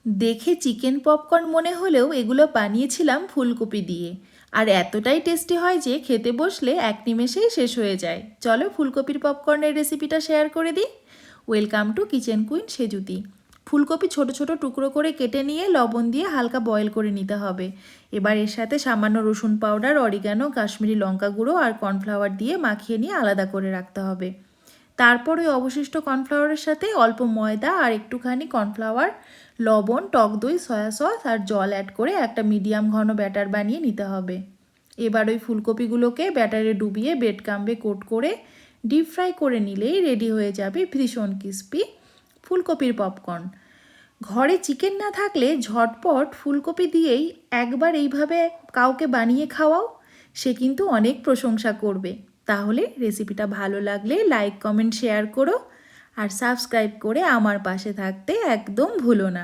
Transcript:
দেখে chicken popcorn মনে হলেও এগুলো বানিয়েছিলাম ফুলকপি দিয়ে, আর এতটাই টেস্টি হয় যে খেতে বসলে এক নিমেষেই শেষ হয়ে যায়। চলো ফুলকপির পপকর্নের রেসিপিটা শেয়ার করে দিই। Welcome to kitchen queen Sejuti. ফুলকপি ছোট ছোট টুকরো করে কেটে নিয়ে লবণ দিয়ে হালকা বয়েল করে নিতে হবে। এবার এর সাথে সামান্য রসুন পাউডার, অরিগানো, কাশ্মীরি লঙ্কা গুঁড়ো আর কর্নফ্লাওয়ার দিয়ে মাখিয়ে নিয়ে আলাদা করে রাখতে হবে। তারপর ওই অবশিষ্ট কর্নফ্লাওয়ারের সাথে অল্প ময়দা আর একটুখানি কর্নফ্লাওয়ার, লবণ, টক দই, সয়া সস আর জল অ্যাড করে একটা মিডিয়াম ঘন ব্যাটার বানিয়ে নিতে হবে। এবার ওই ফুলকপিগুলোকে ব্যাটারে ডুবিয়ে ব্রেড ক্রাম্বে কোট করে ডিপ ফ্রাই করে নিলেই রেডি হয়ে যাবে ভীষণ ক্রিস্পি ফুলকপির পপকর্ন। ঘরে চিকেন না থাকলে ঝটপট ফুলকপি দিয়েই একবার এইভাবে কাউকে বানিয়ে খাওয়াও, সে কিন্তু অনেক প্রশংসা করবে। তাহলে রেসিপিটা ভালো লাগলে লাইক, কমেন্ট, শেয়ার করো আর সাবস্ক্রাইব করে আমার পাশে থাকতে একদম ভুলো না।